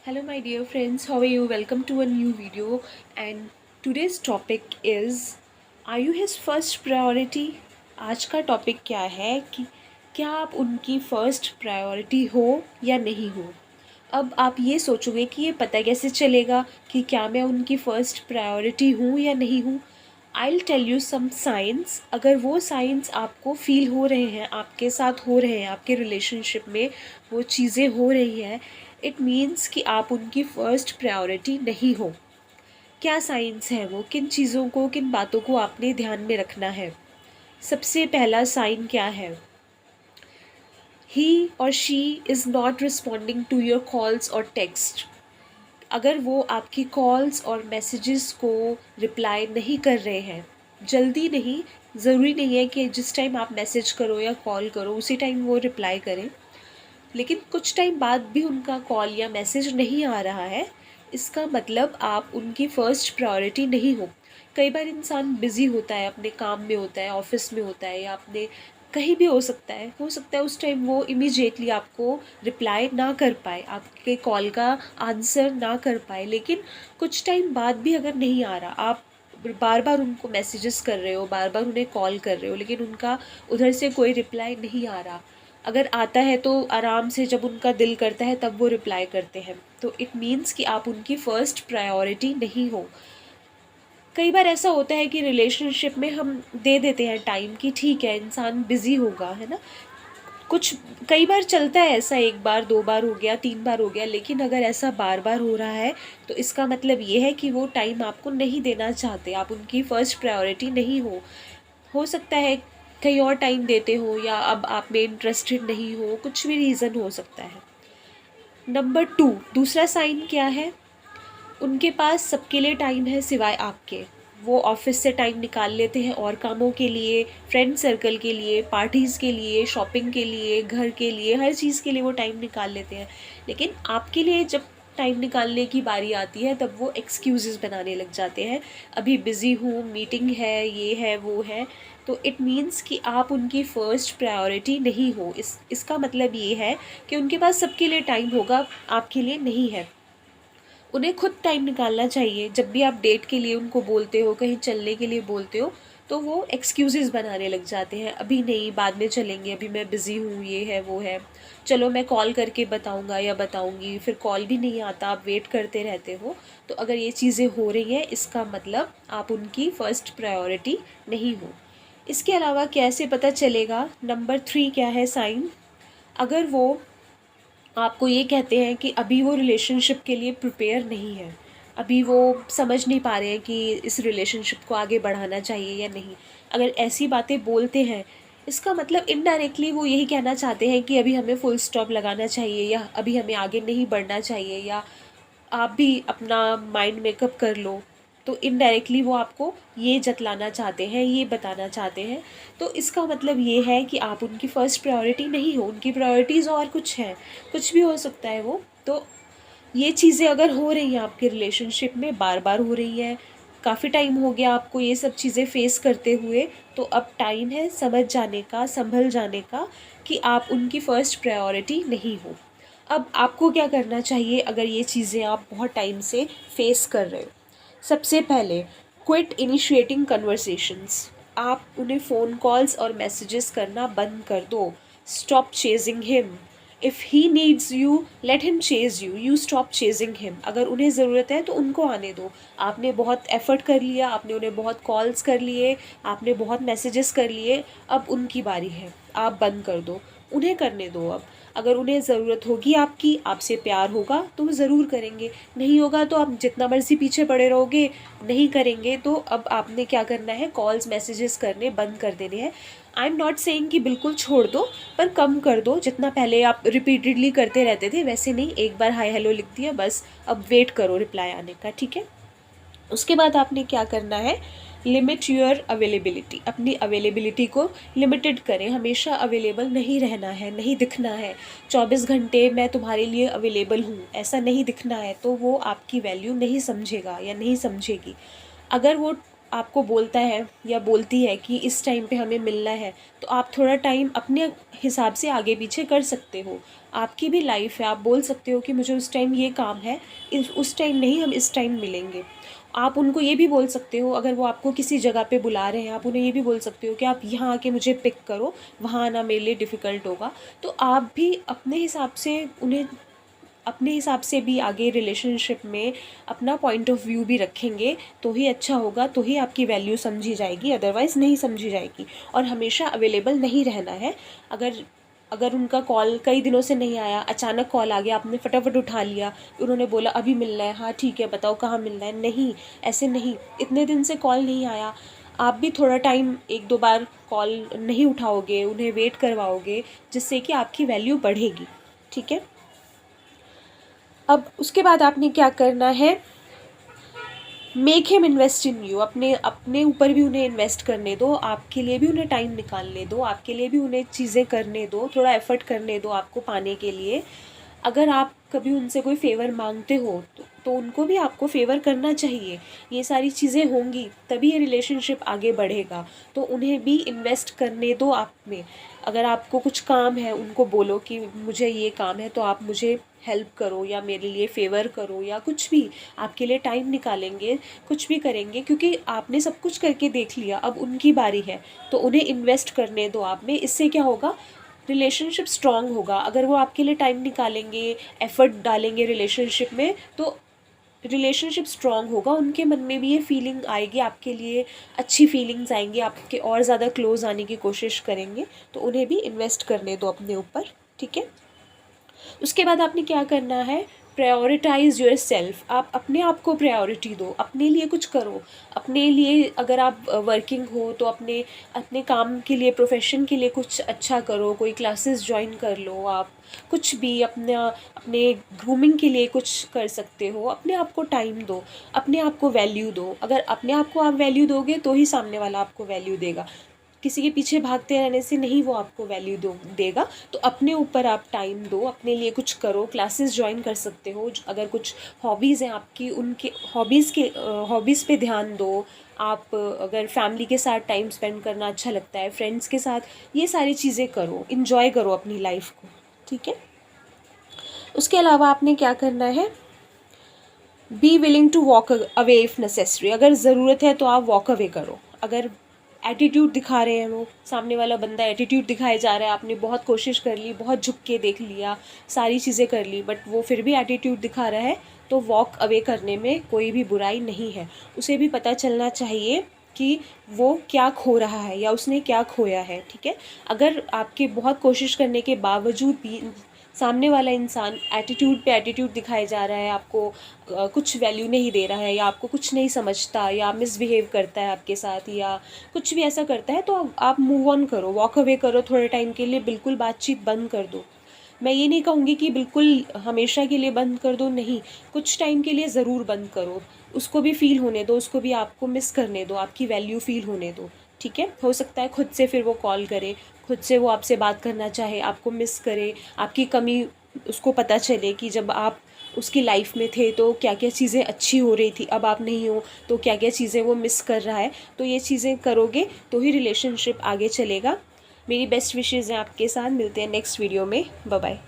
Hello, my dear friends. How are you? Welcome to a new video. And today's topic is Are you his first priority? आज का topic क्या है कि क्या आप उनकी फर्स्ट प्रायोरिटी हो या नहीं हो। अब आप ये सोचोगे कि ये पता कैसे चलेगा कि क्या मैं उनकी फ़र्स्ट प्रायोरिटी हूँ या नहीं हूँ। I will tell you some science. अगर वो साइंस आपको फील हो रहे हैं, आपके साथ हो रहे हैं, आपके रिलेशनशिप में वो चीज़ें हो रही हैं, इट मीन्स कि आप उनकी फ़र्स्ट प्रायोरिटी नहीं हो। क्या साइंस है वो, किन चीज़ों को, किन बातों को आपने ध्यान में रखना है। सबसे पहला साइन क्या है? ही और she is not responding to your calls और टेक्स्ट। अगर वो आपकी कॉल्स और मैसेजेस को रिप्लाई नहीं कर रहे हैं, जल्दी नहीं, ज़रूरी नहीं है कि जिस टाइम आप मैसेज करो या कॉल करो उसी टाइम वो रिप्लाई करें, लेकिन कुछ टाइम बाद भी उनका कॉल या मैसेज नहीं आ रहा है, इसका मतलब आप उनकी फ़र्स्ट प्रायोरिटी नहीं हो। कई बार इंसान बिज़ी होता है, अपने काम में होता है, ऑफ़िस में होता है या अपने कहीं भी हो सकता है उस टाइम वो इमीडिएटली आपको रिप्लाई ना कर पाए, आपके कॉल का आंसर ना कर पाए, लेकिन कुछ टाइम बाद भी अगर नहीं आ रहा, आप बार बार उनको मैसेजेस कर रहे हो, बार बार उन्हें कॉल कर रहे हो, लेकिन उनका उधर से कोई रिप्लाई नहीं आ रहा। अगर आता है तो आराम से जब उनका दिल करता है तब वो रिप्लाई करते हैं, तो इट मीन्स कि आप उनकी फ़र्स्ट प्रायोरिटी नहीं हो। कई बार ऐसा होता है कि रिलेशनशिप में हम दे देते हैं टाइम कि ठीक है इंसान बिज़ी होगा, है ना। कुछ कई बार चलता है ऐसा, एक बार, दो बार हो गया, तीन बार हो गया, लेकिन अगर ऐसा बार बार हो रहा है तो इसका मतलब ये है कि वो टाइम आपको नहीं देना चाहते, आप उनकी फ़र्स्ट प्रायोरिटी नहीं हो सकता है कहीं और टाइम देते हो या अब आप में इंटरेस्टेड नहीं हो, कुछ भी रीज़न हो सकता है। नंबर टू, दूसरा साइन क्या है? उनके पास सबके लिए टाइम है सिवाय आपके। वो ऑफ़िस से टाइम निकाल लेते हैं और कामों के लिए, फ्रेंड सर्कल के लिए, पार्टीज़ के लिए, शॉपिंग के लिए, घर के लिए, हर चीज़ के लिए वो टाइम निकाल लेते हैं। लेकिन आपके लिए जब टाइम निकालने की बारी आती है तब वो एक्सक्यूज़ेस बनाने लग जाते हैं। अभी बिज़ी हूँ, मीटिंग है, ये है, वो है। तो इट मीन्स कि आप उनकी फ़र्स्ट प्रायोरिटी नहीं हो। इसका मतलब ये है कि उनके पास सबके लिए टाइम होगा, आपके लिए नहीं है। उन्हें खुद टाइम निकालना चाहिए। जब भी आप डेट के लिए उनको बोलते हो, कहीं चलने के लिए बोलते हो, तो वो एक्सक्यूज़ेस बनाने लग जाते हैं। अभी नहीं, बाद में चलेंगे, अभी मैं बिज़ी हूँ, ये है, वो है, चलो मैं कॉल करके बताऊँगा या बताऊँगी, फिर कॉल भी नहीं आता, आप वेट करते रहते हो। तो अगर ये चीज़ें हो रही हैं, इसका मतलब आप उनकी फ़र्स्ट प्रायोरिटी नहीं हो। इसके अलावा कैसे पता चलेगा? नंबर 3 क्या है साइन? अगर वो आपको ये कहते हैं कि अभी वो रिलेशनशिप के लिए प्रिपेयर नहीं है, अभी वो समझ नहीं पा रहे हैं कि इस रिलेशनशिप को आगे बढ़ाना चाहिए या नहीं। अगर ऐसी बातें बोलते हैं, इसका मतलब इनडायरेक्टली वो यही कहना चाहते हैं कि अभी हमें फुल स्टॉप लगाना चाहिए या अभी हमें आगे नहीं बढ़ना चाहिए या आप भी अपना माइंड मेकअप कर लो। तो इनडायरेक्टली वो आपको ये जतलाना चाहते हैं, ये बताना चाहते हैं। तो इसका मतलब ये है कि आप उनकी फ़र्स्ट प्रायोरिटी नहीं हो, उनकी प्रायोरिटीज़ और कुछ हैं, कुछ भी हो सकता है वो। तो ये चीज़ें अगर हो रही हैं आपके रिलेशनशिप में, बार-बार हो रही हैं, काफ़ी टाइम हो गया आपको ये सब चीज़ें फ़ेस करते हुए, तो अब टाइम है समझ जाने का, सँभल जाने का कि आप उनकी फ़र्स्ट प्रायोरिटी नहीं हो। अब आपको क्या करना चाहिए अगर ये चीज़ें आप बहुत टाइम से फ़ेस कर रहे हो? सबसे पहले क्विट इनिशिएटिंग कन्वर्सेशंस। आप उन्हें फ़ोन कॉल्स और मैसेजेस करना बंद कर दो। Stop chasing him. If he needs you, let him Chase you, you stop chasing him. अगर उन्हें ज़रूरत है तो उनको आने दो। आपने बहुत एफ़र्ट कर लिया, आपने उन्हें बहुत कॉल्स कर लिए, आपने बहुत मैसेजेस कर लिए, अब उनकी बारी है, आप बंद कर दो, उन्हें करने दो अब। अगर उन्हें ज़रूरत होगी आपकी, आपसे प्यार होगा तो वो ज़रूर करेंगे, नहीं होगा तो आप जितना मर्ज़ी पीछे पड़े रहोगे, नहीं करेंगे। तो अब आपने क्या करना है, कॉल्स मैसेजेस करने बंद कर देने हैं। आई एम नॉट सेइंग कि बिल्कुल छोड़ दो, पर कम कर दो। जितना पहले आप रिपीटेडली करते रहते थे वैसे नहीं, एक बार हाय हेलो लिख दिया बस, अब वेट करो रिप्लाई आने का, ठीक है। उसके बाद आपने क्या करना है, लिमिट योर अवेलेबिलिटी। अपनी अवेलेबिलिटी को लिमिटेड करें, हमेशा अवेलेबल नहीं रहना है, नहीं दिखना है 24 घंटे मैं तुम्हारे लिए अवेलेबल हूँ, ऐसा नहीं दिखना है। तो वो आपकी वैल्यू नहीं समझेगा या नहीं समझेगी। अगर वो आपको बोलता है या बोलती है कि इस टाइम पे हमें मिलना है, तो आप थोड़ा टाइम अपने हिसाब से आगे पीछे कर सकते हो। आपकी भी लाइफ है, आप बोल सकते हो कि मुझे उस टाइम ये काम है, उस टाइम नहीं, हम इस टाइम मिलेंगे। आप उनको ये भी बोल सकते हो, अगर वो आपको किसी जगह पे बुला रहे हैं, आप उन्हें ये भी बोल सकते हो कि आप यहाँ आके मुझे पिक करो, वहाँ आना मेरे लिए डिफ़िकल्ट होगा। तो आप भी अपने हिसाब से उन्हें, अपने हिसाब से भी आगे रिलेशनशिप में अपना पॉइंट ऑफ व्यू भी रखेंगे, तो ही अच्छा होगा, तो ही आपकी वैल्यू समझी जाएगी, अदरवाइज़ नहीं समझी जाएगी। और हमेशा अवेलेबल नहीं रहना है। अगर अगर उनका कॉल कई दिनों से नहीं आया, अचानक कॉल आ गया, आपने फटाफट उठा लिया, उन्होंने बोला अभी मिलना है, हाँ ठीक है बताओ कहाँ मिलना है, नहीं, ऐसे नहीं। इतने दिन से कॉल नहीं आया, आप भी थोड़ा टाइम, एक दो बार कॉल नहीं उठाओगे, उन्हें वेट करवाओगे, जिससे कि आपकी वैल्यू बढ़ेगी। ठीक है। अब उसके बाद आपने क्या करना है, make him invest in you. अपने अपने ऊपर भी उन्हें इन्वेस्ट करने दो, आपके लिए भी उन्हें टाइम निकालने दो, आपके लिए भी उन्हें चीज़ें करने दो, थोड़ा एफर्ट करने दो आपको पाने के लिए। अगर आप कभी उनसे कोई फेवर मांगते हो तो उनको भी आपको फेवर करना चाहिए। ये सारी चीज़ें होंगी तभी ये रिलेशनशिप आगे बढ़ेगा। तो उन्हें भी इन्वेस्ट करने दो आप में। अगर आपको कुछ काम है, उनको बोलो कि मुझे ये काम है तो आप मुझे हेल्प करो या मेरे लिए फ़ेवर करो, या कुछ भी आपके लिए टाइम निकालेंगे, कुछ भी करेंगे, क्योंकि आपने सब कुछ करके देख लिया, अब उनकी बारी है। तो उन्हें इन्वेस्ट करने दो आप में। इससे क्या होगा, रिलेशनशिप स्ट्रॉन्ग होगा। अगर वो आपके लिए टाइम निकालेंगे, एफर्ट डालेंगे रिलेशनशिप में, तो रिलेशनशिप स्ट्रॉन्ग होगा। उनके मन में भी ये फीलिंग आएगी आपके लिए, अच्छी फीलिंग्स आएंगी, आपके और ज़्यादा क्लोज आने की कोशिश करेंगे। तो उन्हें भी इन्वेस्ट करने दो अपने ऊपर। ठीक है। उसके बाद आपने क्या करना है, प्रायोरिटाइज योर सेल्फ। आप अपने आप को प्रायोरिटी दो, अपने लिए कुछ करो। अपने लिए, अगर आप वर्किंग हो तो अपने अपने काम के लिए, प्रोफेशन के लिए कुछ अच्छा करो, कोई क्लासेस ज्वाइन कर लो आप, कुछ भी अपना, अपने ग्रूमिंग के लिए कुछ कर सकते हो। अपने आप को टाइम दो, अपने आप को वैल्यू दो। अगर अपने आप को आप वैल्यू दोगे तो ही सामने वाला आपको वैल्यू देगा। किसी के पीछे भागते रहने से नहीं वो आपको वैल्यू देगा। तो अपने ऊपर आप टाइम दो, अपने लिए कुछ करो, क्लासेस ज्वाइन कर सकते हो। अगर कुछ हॉबीज़ हैं आपकी, उनके हॉबीज़ पे ध्यान दो आप। अगर फैमिली के साथ टाइम स्पेंड करना अच्छा लगता है, फ्रेंड्स के साथ, ये सारी चीज़ें करो, इन्जॉय करो अपनी लाइफ को। ठीक है। उसके अलावा आपने क्या करना है, be willing to walk away if necessary. अगर ज़रूरत है तो आप वॉक अवे करो। अगर एटीट्यूड दिखा रहे हैं, वो सामने वाला बंदा एटीट्यूड दिखाए जा रहा है, आपने बहुत कोशिश कर ली, बहुत झुक के देख लिया, सारी चीज़ें कर ली, बट वो फिर भी एटीट्यूड दिखा रहा है, तो वॉक अवे करने में कोई भी बुराई नहीं है। उसे भी पता चलना चाहिए कि वो क्या खो रहा है या उसने क्या खोया है। ठीक है। अगर आपके बहुत कोशिश करने के बावजूद भी सामने वाला इंसान एटीट्यूड पे एटीट्यूड दिखाए जा रहा है, आपको कुछ वैल्यू नहीं दे रहा है, या आपको कुछ नहीं समझता, या मिसबिहेव करता है आपके साथ, या कुछ भी ऐसा करता है, तो आप मूव ऑन करो, वॉक अवे करो थोड़े टाइम के लिए, बिल्कुल बातचीत बंद कर दो। मैं ये नहीं कहूँगी कि बिल्कुल हमेशा के लिए बंद कर दो, नहीं, कुछ टाइम के लिए ज़रूर बंद करो। उसको भी फ़ील होने दो, उसको भी आपको मिस करने दो, आपकी वैल्यू फ़ील होने दो। ठीक है। हो सकता है खुद से फिर वो कॉल करे, खुद से वो आपसे बात करना चाहे, आपको मिस करे, आपकी कमी उसको पता चले कि जब आप उसकी लाइफ में थे तो क्या क्या चीज़ें अच्छी हो रही थी, अब आप नहीं हो तो क्या क्या चीज़ें वो मिस कर रहा है। तो ये चीज़ें करोगे तो ही रिलेशनशिप आगे चलेगा। मेरी बेस्ट विशेज़ हैं आपके साथ। मिलते हैं नेक्स्ट वीडियो में। Bye bye.